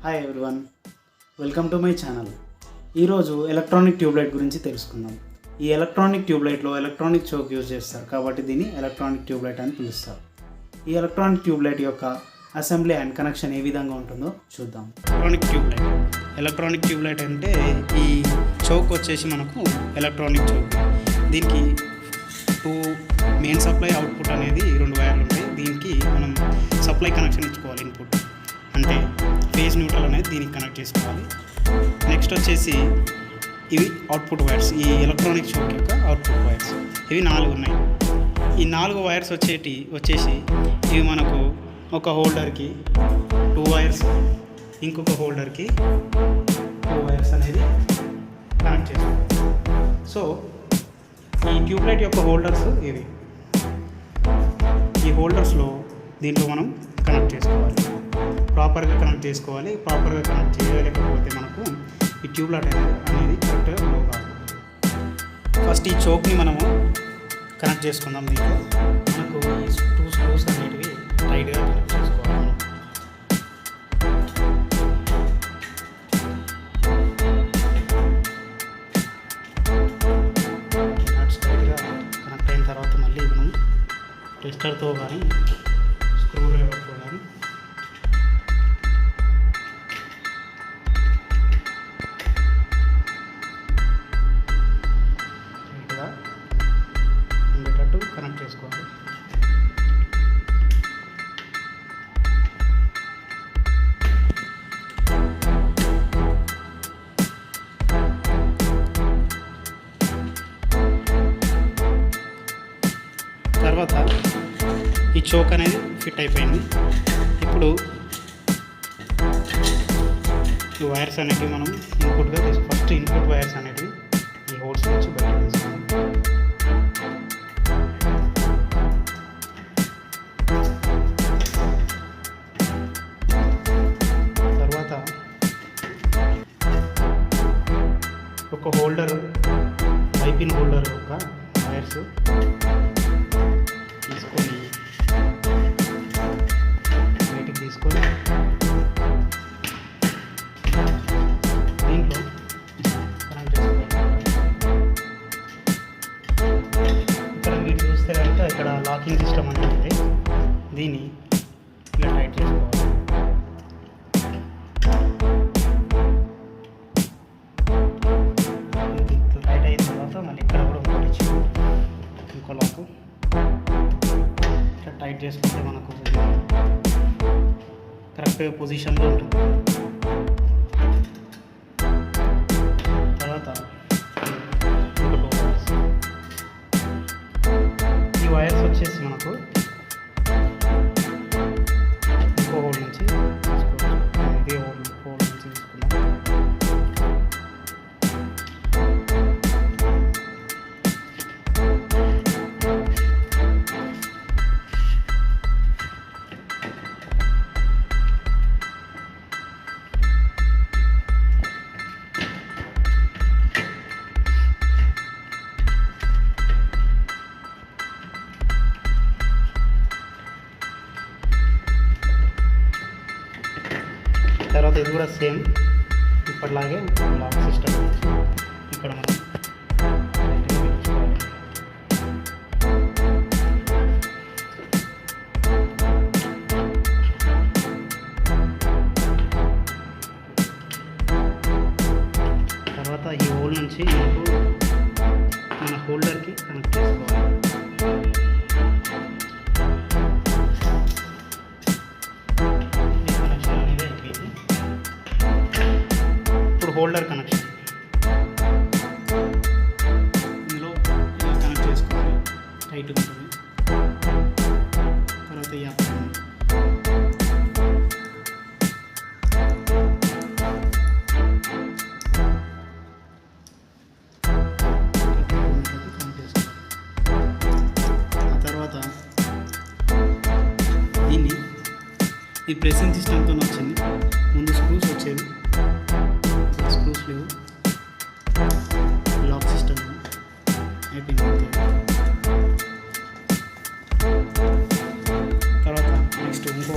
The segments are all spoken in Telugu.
Hi everyone, welcome to my channel. ఈరోజు ఎలక్ట్రానిక్ ట్యూబ్లైట్ గురించి తెలుసుకుందాం. ఈ ఎలక్ట్రానిక్ ట్యూబ్లైట్లో ఎలక్ట్రానిక్ చోక్ యూజ్ చేస్తారు కాబట్టి దీన్ని ఎలక్ట్రానిక్ ట్యూబ్లైట్ అని పిలుస్తారు. ఈ ఎలక్ట్రానిక్ ట్యూబ్లైట్ యొక్క అసెంబ్లీ అండ్ కనెక్షన్ ఏ విధంగా ఉంటుందో చూద్దాం. ఎలక్ట్రానిక్ ట్యూబ్లైట్ అంటే ఈ చోక్ వచ్చేసి మనకు ఎలక్ట్రానిక్ చోక్. దీనికి టూ మెయిన్ సప్లై అవుట్పుట్ అనేది 2 వైర్లు ఉంటాయి. దీనికి మనం సప్లై కనెక్షన్ ఇచ్చుకోవాలి. ఇన్పుట్ అంటే ఫేజ్ న్యూట్రల్ అనేది దీనికి కనెక్ట్ చేసుకోవాలి. నెక్స్ట్ వచ్చేసి ఇవి అవుట్పుట్ వైర్స్, ఈ ఎలక్ట్రానిక్ చోక్ యొక్క అవుట్పుట్ వైర్స్. ఇవి 4 ఉన్నాయి. ఈ 4 వైర్స్ వచ్చేసి ఇవి మనకు ఒక హోల్డర్కి 2 వైర్స్, ఇంకొక హోల్డర్కి 2 వైర్స్ అనేది కనెక్ట్ చేసుకోవాలి. సో ఈ ట్యూబ్లైట్ యొక్క హోల్డర్స్ ఇవి. ఈ హోల్డర్స్లో దీంట్లో మనం కనెక్ట్ చేసుకోవాలి, ప్రాపర్గా కనెక్ట్ చేసుకోవాలి. ప్రాపర్గా కనెక్ట్ చేయలేకపోతే మనకు ఈ ట్యూబ్లైట్ అనేది కరెక్ట్గా గ్లో కాదు. ఫస్ట్ ఈ చోక్ని మనము కనెక్ట్ చేసుకుందాం. దీంట్లో మనకు ఈ 2 స్క్రూస్ అనేటివి టైట్గా కనెక్ట్ చేసుకోవాలి. నట్స్ టైట్గా కనెక్ట్ అయిన తర్వాత మళ్ళీ మనం టెస్టర్తో కానీ స్క్రూ డ్రైవర్తో కానీ ఉండేటట్టు కనెక్ట్ చేసుకోవాలి. తర్వాత ఈ చోక్ అనేది ఫిట్ అయిపోయింది. ఇప్పుడు ఈ వైర్స్ అనేటివి మనం ఇన్పుట్గా ఫస్ట్ ఇన్పుట్ వైర్స్ అనేటివి ఈ హోల్స్ నుంచి బయట తీసుకుందాం. తర్వాత ఒక హోల్డర్, పైపిన్ హోల్డర్ యొక్క వైర్స్ తీసుకొని బయటికి తీసుకొని దీంట్లో కనెక్ట్ చేసుకోవాలి. ఇక్కడ మీరు చూస్తే కనుక ఇక్కడ లాకింగ్ సిస్టమ్ అనేది ఉంది. దీన్ని ఇలా టైట్ చేసుకోవాలి. టైట్ అయిన తర్వాత మళ్ళీ ఇక్కడ కూడా ఇంకో లాక్ టైట్ చేసుకుంటే మనకు కరెక్ట్ పొజిషన్లో ఉంటుంది. తర్వాత ఈ వైర్స్ వచ్చేసి మనకు ఇంకో హోల్ నుంచి ఇదే హోల్ నుంచి తీసుకున్నాం. తర్వాత ఇది కూడా సేమ్ ఇప్పటిలాగే లాక్ సిస్టమ్ ఇక్కడ మనం తర్వాత ఈ హోల్ నుంచి మనకు మన హోల్డర్కి కనెక్ట్ చేసుకోవాలి. హోల్డర్ కనెక్షన్ ఇందులో ఇలా కనెక్ట్ చేసుకోవాలి, టైట్ ఉంటుంది. తర్వాత ఈ ఆ తర్వాత దీన్ని ఈ ప్రెసింగ్ సిస్టమ్తో వచ్చింది. ముందు స్క్రూస్ వచ్చేది, స్క్రూస్ లేవు. లాక్ సిస్టమ్ అయిపోయింది. తర్వాత నెక్స్ట్ ఇంకో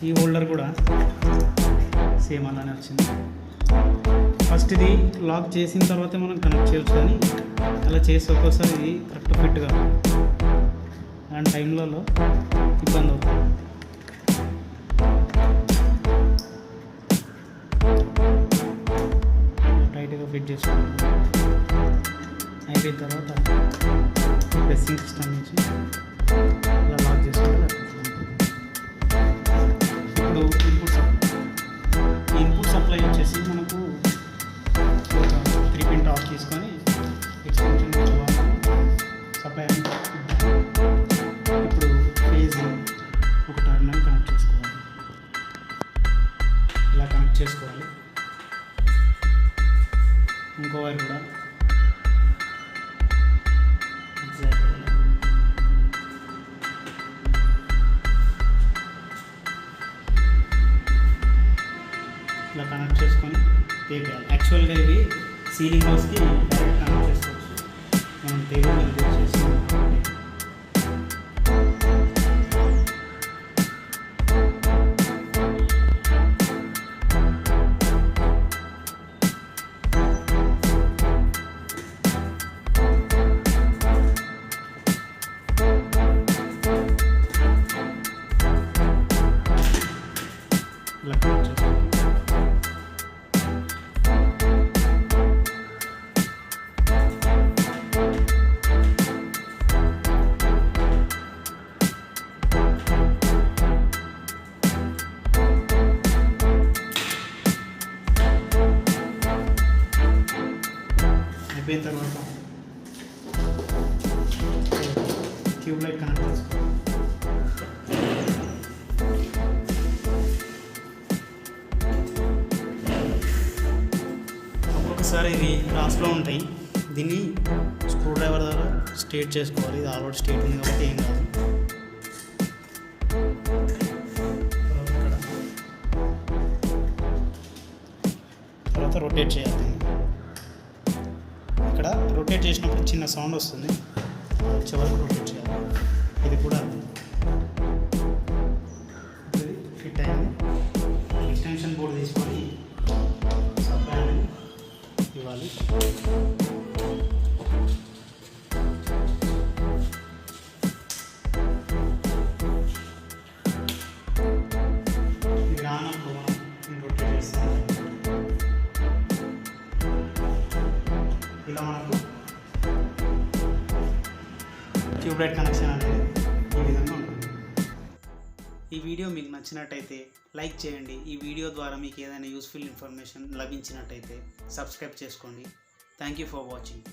ఈ హోల్డర్ కూడా సేమ్ అలానే వచ్చింది. ఫస్ట్ ఇది లాక్ చేసిన తర్వాతే మనం కనెక్ట్ చేయొచ్చు, కానీ అలా చేసి ఒక్కోసారి ఇది కరెక్ట్ ఫిట్ కాదు, అలాంటి టైంలలో ఇబ్బంది అవుతుంది. టైట్గా ఫిట్ చేసుకోవాలి. అయిపోయిన తర్వాత ప్రెస్సింగ్ సిస్టమ్ నుంచి ఇలా లాక్ చేసుకోవాలి. ఇప్పుడు ఇన్పుట్ సప్లై వచ్చేసి మనకు ఒక 3 పిన్ టాప్ తీసుకొని ఎక్స్టెన్షన్ సప్లై ఇప్పుడు ఫేజ్ ఒక టర్మినల్ కనెక్ట్ చేసుకోవాలి. ఇలా కనెక్ట్ చేసుకోవాలి. ఇంకో వైర్ కూడా ఇలా కనెక్ట్ చేసుకొని టేప్ వేయాలి. యాక్చువల్గా ఇవి సీలింగ్ హౌస్కి డైరెక్ట్ కనెక్ట్ చేసుకోవచ్చు, మనం టేబుల్ మీద చేసుకుంటాం. ఇలా కనెక్ట్ చేసుకోవాలి. అయిపోయిన తర్వాత ట్యూబ్లైట్ కనెక్ట్ చేసుకోవాలి. ఒక్కొక్కసారి ఇది క్రాస్లో ఉంటాయి, దీన్ని స్క్రూ డ్రైవర్ ద్వారా స్ట్రేట్ చేసుకోవాలి. ఇది ఆల్రెడీ స్ట్రేట్ ఉంది కాబట్టి ఏం కాదు. తర్వాత రొటేట్ చేయాలి. ఇక్కడ రొటేట్ చేసినప్పుడు చిన్న సౌండ్ వస్తుంది, వచ్చే వరకు రొటేట్ చేయాలి. ఇది కూడా ఫిట్ అయింది. ఎక్స్టెన్షన్ బోర్డు తీసుకొని సప్లై ఇవ్వాలి. ఇది రానప్పుడు మనం రొటేట్ చేస్తాం. ఇలా మనకు ట్యూబ్లైట్ కనెక్షన్ అనేది ఈ విధంగా ఉంటుంది. ఈ వీడియో మీకు నచ్చినట్టయితే లైక్ చేయండి. ఈ వీడియో ద్వారా మీకు ఏదైనా యూస్ఫుల్ ఇన్ఫర్మేషన్ లభించినట్టయితే సబ్స్క్రైబ్ చేసుకోండి. Thank you for watching.